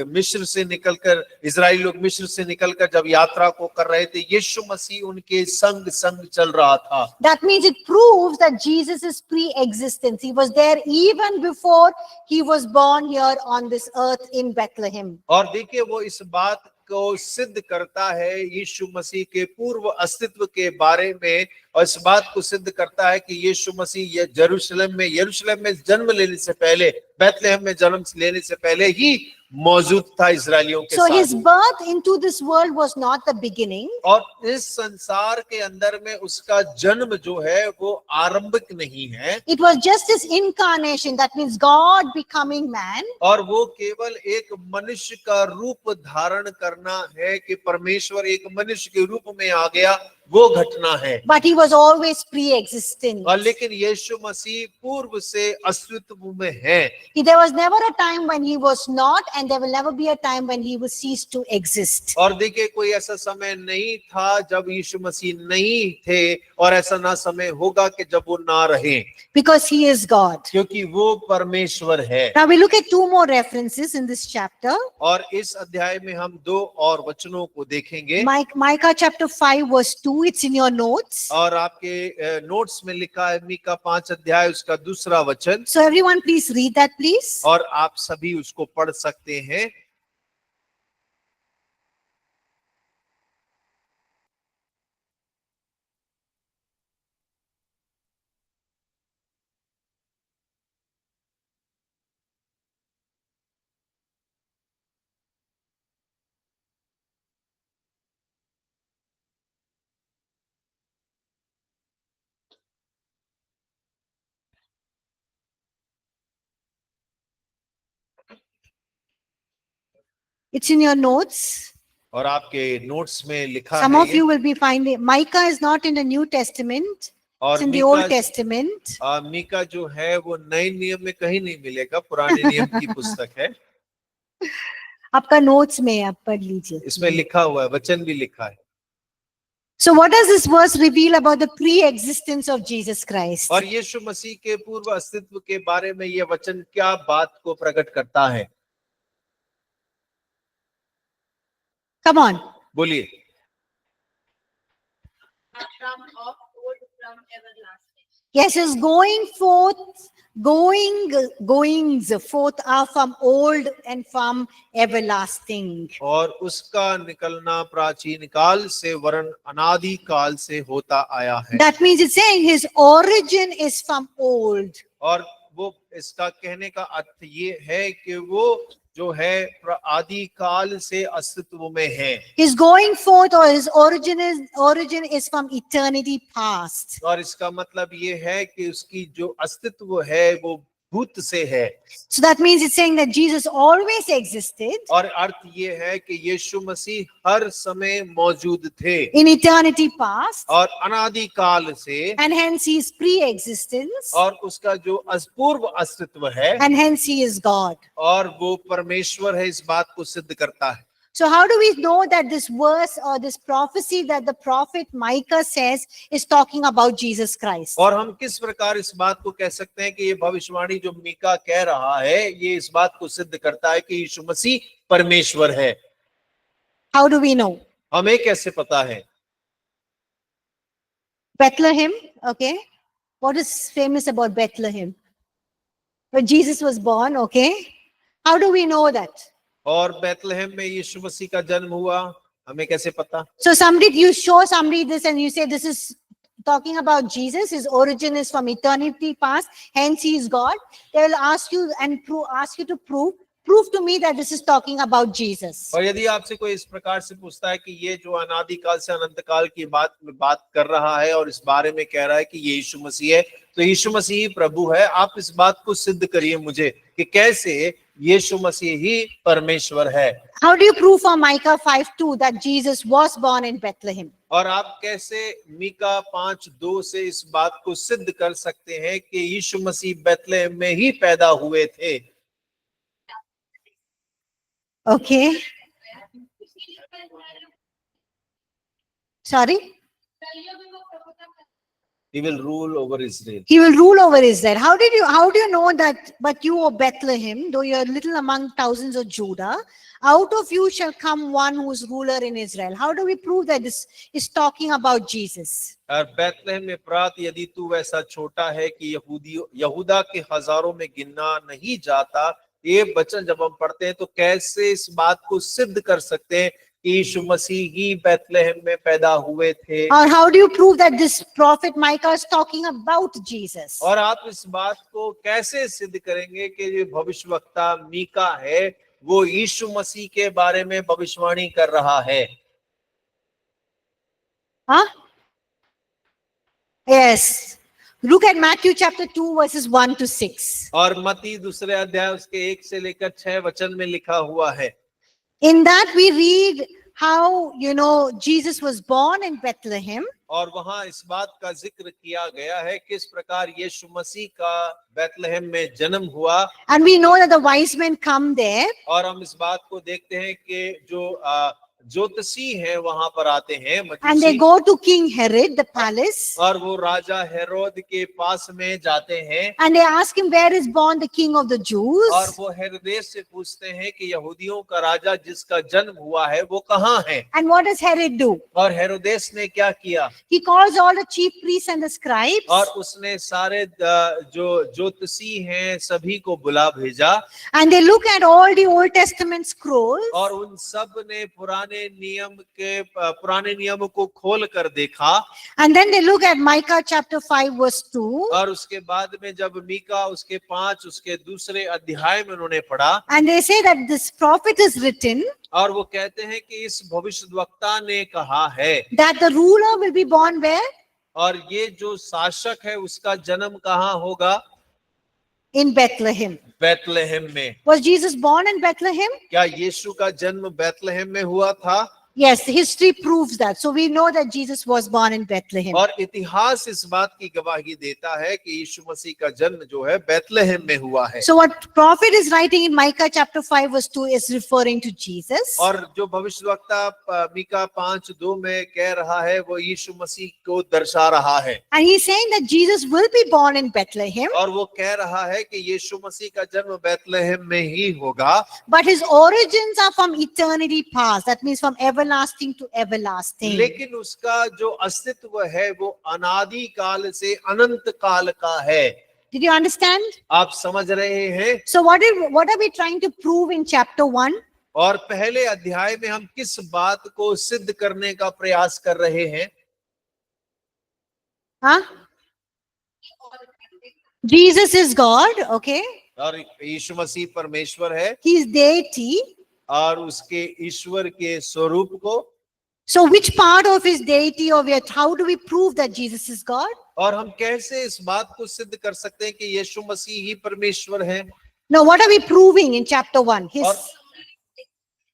मिस्र से निकलकर, इजराइली लोग मिस्र से निकलकर जब यात्रा को कर रहे थे, यीशु मसीह उनके संग संग चल रहा था। That means it proves that Jesus is pre-existence. He was there even before He was born here on this earth in Bethlehem. और देखिए, वो इस बात को सिद्ध करता है यीशु मसीह के पूर्व अस्तित्व के बारे में, और इस बात को सिद्ध करता है कि यीशु मसीह यरूशलेम में जन्म लेने से पहले, बैतलहम में जन्म लेने से पहले ही मौजूद था इजरायलियों के So His साथ। birth into this world was not the beginning. और इस संसार के अंदर में उसका जन्म जो है वो आरंभिक नहीं है। It was just His incarnation. That means God becoming man. और वो केवल एक मनुष्य का रूप धारण करना है कि परमेश्वर एक मनुष्य के रूप में आ गया, वो घटना है। But He was always pre-existent. और लेकिन यीशु मसीह पूर्व से अस्तित्व में है। There was never a time when He was not, and there will never be a time when He will cease to exist. और देखिए, कोई ऐसा समय नहीं था जब यीशु मसीह नहीं थे, और ऐसा ना समय होगा कि जब वो ना रहे, Because He is God. क्योंकि वो परमेश्वर है। Now we look at two more references in this chapter. और इस अध्याय में हम दो और वचनों को देखेंगे। Micah chapter 5 verse 2. It's in your notes. और आपके नोट्स में लिखा है मीका 5 अध्याय उसका दूसरा वचन। So everyone please read that please. और आप सभी उसको पढ़ सकते हैं। It's in your notes. और आपके नोट्स में लिखा Some है of ये। you will be finding Micah is not in the New Testament. और It's in the Old Testament. Mika जो है वो नए नियम में कहीं नहीं मिलेगा, पुराने नियम की पुस्तक है। आपका नोट्स में है, आप पढ़ लीजिए। इसमें लिखा हुआ है, वचन भी लिखा है। So what does this verse reveal about the pre-existence of Jesus Christ? और यीशु मसीह के पूर्व अस्तित्व के बारे में ये वचन क्या बात को प्रकट करता है? Come on. बोलिए। From of old, from everlasting. Yes, his goings forth are from old and from everlasting. और उसका निकलना प्राचीन काल से वरन अनादि काल से होता आया है। That means it's saying his origin is from old. और वो इसका कहने का अर्थ ये है कि वो जो है आदि काल से अस्तित्व में है। His going forth or his origin is from eternity past. और इसका मतलब ये है कि उसकी जो अस्तित्व है वो भूत से है। So that means it's saying that Jesus always existed और अर्थ ये है कि यीशु मसीह हर समय मौजूद थे in eternity past, और अनादि काल से, and hence he is pre-existence, और उसका जो अपूर्व अस्तित्व है and hence he is God. और वो परमेश्वर है, इस बात को सिद्ध करता है। So how do we know that this verse or this prophecy that the prophet Micah says is talking about Jesus Christ? और हम किस प्रकार इस बात को कह सकते हैं कि ये भविष्यवाणी जो मीका कह रहा है ये इस बात को सिद्ध करता है कि यीशु मसीह परमेश्वर है? How do we know? हमें कैसे पता है? Bethlehem, okay. What is famous about Bethlehem? Where Jesus was born, okay. How do we know that? और बैतलहम में यीशु मसीह का जन्म हुआ, हमें कैसे पता? So you show somebody this and you say this is talking about Jesus, his origin is from eternity past, hence he is God. They will ask you and ask you to prove to me that this is talking about Jesus. और यदि आपसे कोई इस प्रकार से पूछता है कि ये जो अनादि काल से अनंत काल की बात कर रहा है और इस बारे में कह रहा है कि ये यीशु मसीह है, तो यीशु मसीह ही प्रभु है, आप इस बात को सिद्ध करिए मुझे कि कैसे यीशु मसीह ही परमेश्वर है। How do you prove from Micah 5:2 that Jesus was born in Bethlehem? और आप कैसे मीका 5:2 से इस बात को सिद्ध कर सकते हैं कि यीशु मसीह बैतलहम में ही पैदा हुए थे? Okay. Sorry? He will rule over Israel. He will rule over Israel. How do you know that? But you, O Bethlehem, though you are little among thousands of Judah, out of you shall come one who is ruler in Israel. How do we prove that this is talking about Jesus? और बैतलहम में प्रात यदि तू वैसा छोटा है कि यहूदा के हजारों में गिनना नहीं जाता, ये वचन जब हम पढ़ते हैं तो कैसे इस बात को सिद्ध कर सकते हैं कि यीशु मसीह ही बैतलहम में पैदा हुए थे? Or how do you prove that this prophet Micah is talking about Jesus? और आप इस बात को कैसे सिद्ध करेंगे कि ये भविष्यवक्ता मीका है वो यीशु मसीह के बारे में भविष्यवाणी कर रहा है? Huh? Yes. Look at Matthew chapter 2 verses 1 to 6. और मत्ती दूसरे अध्याय उसके 1 से लेकर 6 वचन में लिखा हुआ है। In that we read how, Jesus was born in Bethlehem. और वहां इस बात का जिक्र किया गया है किस प्रकार यीशु मसीह का बैतलहम में जन्म हुआ। And we know that the wise men come there. और हम इस बात को देखते हैं कि जो ज्योतिषी हैं वहां पर आते हैं, And they go to King Herod, the palace. और वो राजा हेरोद के पास में जाते हैं And they ask him, where is born the king of the Jews? और वो हेरोदेस से पूछते हैं कि यहूदियों का राजा जिसका जन्म हुआ है वो कहाँ है? And what does Herod do? और हेरोदेस ने क्या किया? He calls all the chief priests and the scribes. और उसने सारे जो ज्योतिषी हैं सभी को बुला भेजा। And they look at all the Old Testament scrolls. और उन सब ने पुराने नियम को खोल कर देखा। And then they look at Micah chapter 5 verse 2. और उसके बाद में जब मीका उसके 5 उसके दूसरे अध्याय में उन्होंने पढ़ा। And they say that this prophet is written. और वो कहते हैं कि इस भविष्यद्वक्ता ने कहा है That the ruler will be born where? और ये जो शासक है उसका जन्म कहाँ होगा? In Bethlehem. बैतलहम में। Was Jesus born in Bethlehem? क्या यीशु का जन्म बैतलहम में हुआ था? Yes, history proves that. So we know that Jesus was born in Bethlehem. और इतिहास इस बात की गवाही देता है कि यीशु मसीह का जन्म जो है बैतलहम में हुआ है। So what prophet is writing in Micah chapter 5 verse 2 is referring to Jesus. और जो भविष्यवक्ता मीका 5:2 में कह रहा है वो यीशु मसीह को दर्शा रहा है। And he's saying that Jesus will be born in Bethlehem. और वो कह रहा है कि यीशु मसीह का जन्म बैतलहम में ही होगा। But his origins are from eternity past. That means from everlasting to everlasting. लेकिन उसका जो अस्तित्व है वो अनादि काल से अनंत काल का है। Did you understand? आप समझ रहे हैं? So what are we trying to prove in chapter 1? और पहले अध्याय में हम किस बात को सिद्ध करने का प्रयास कर रहे हैं? Huh? Jesus is God, okay? और यीशु मसीह परमेश्वर है his deity. और उसके ईश्वर के स्वरूप को, So which part of his deity or yet how do we prove that Jesus is God? और हम कैसे इस बात को सिद्ध कर सकते हैं कि यीशु मसीह ही परमेश्वर है? Now what are we proving in chapter 1? और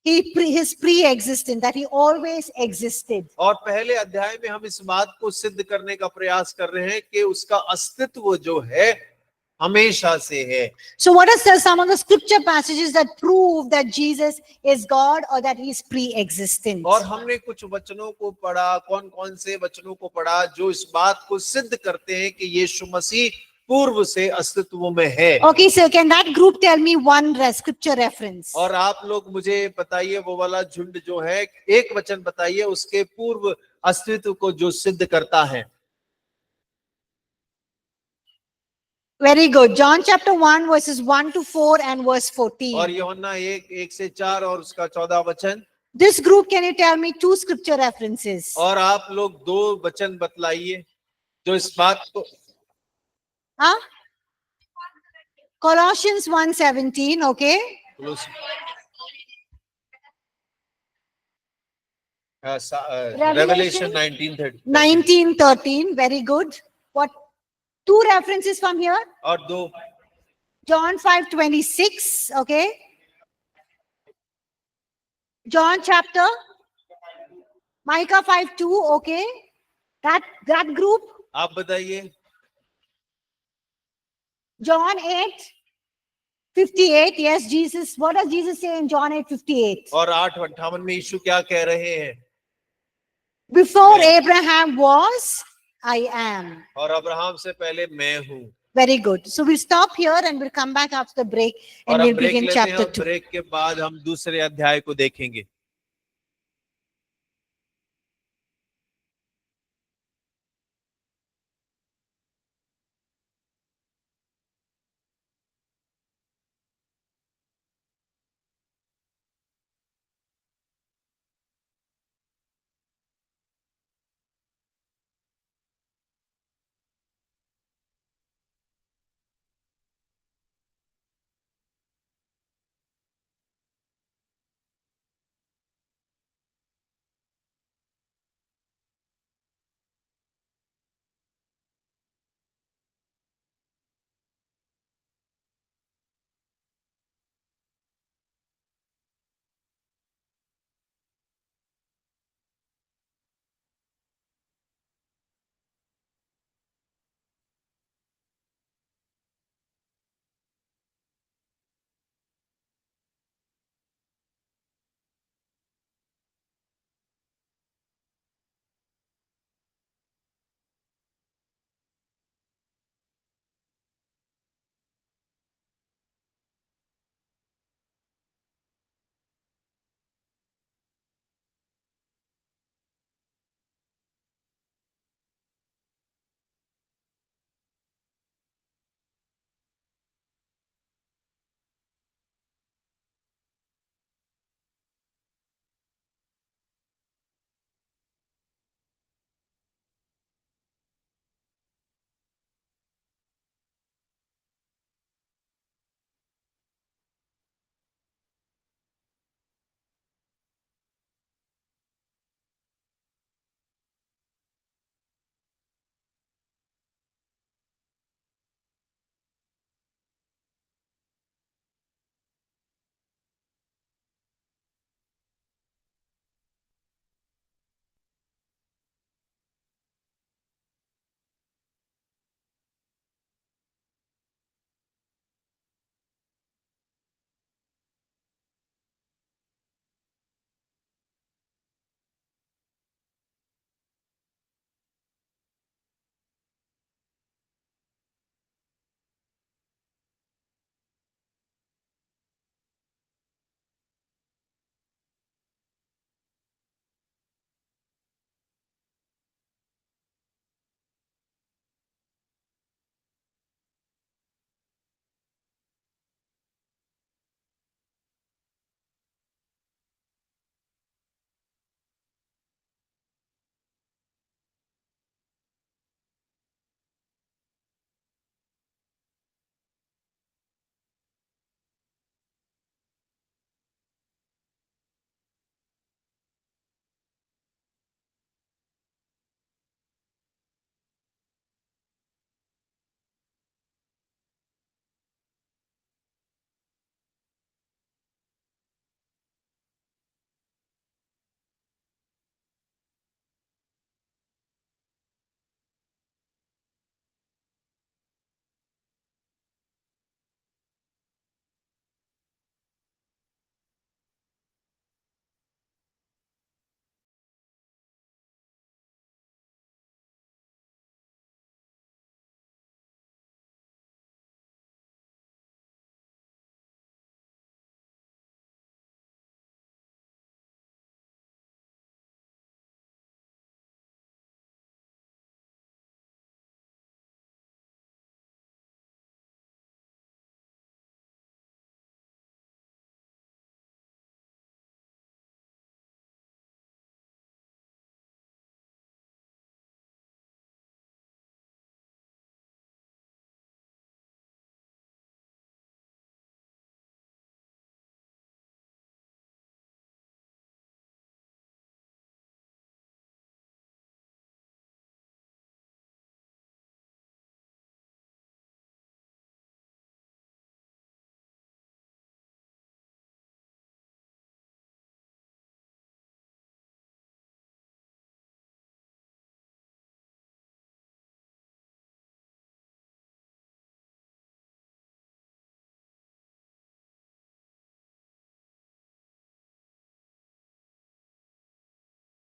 His pre-existence, that he always existed. और पहले अध्याय में हम इस बात को सिद्ध करने का प्रयास कर रहे हैं कि उसका अस्तित्व जो है हमेशा से है। So what are some of the scripture passages that prove that Jesus is God or that he is pre-existent? और हमने कुछ वचनों को पढ़ा, कौन कौन से वचनों को पढ़ा जो इस बात को सिद्ध करते हैं कि यीशु मसीह पूर्व से अस्तित्व में है। Okay, so can that group tell me one scripture reference? और आप लोग मुझे बताइए वो वाला झुंड जो है, एक वचन बताइए उसके पूर्व अस्तित्व को जो सिद्ध करता है। Very good. John chapter 1 verses 1 to 4 and verse 14. और यूहन्ना 1 से 4 और उसका 14 वचन। This group, can you tell me two scripture references? और आप लोग 2 वचन बतलाइए जो इस बात को। Huh? Colossians 1:17, okay? Revelation 19:13 19:13, very good. What? Two references from here. और 2 John 5:26, okay? John chapter, Micah 5:2, okay? That group. आप बताइए। John 8:58, yes, Jesus. What does Jesus say in John 8:58? और 8:58 में यीशु क्या कह रहे हैं? Before Abraham was, I am. और अब्राहम से पहले मैं हूँ। Very good. So we'll stop here and we'll come back after the break and और we'll अब ब्रेक begin लेते हैं chapter और 2. ब्रेक के बाद हम दूसरे अध्याय को देखेंगे।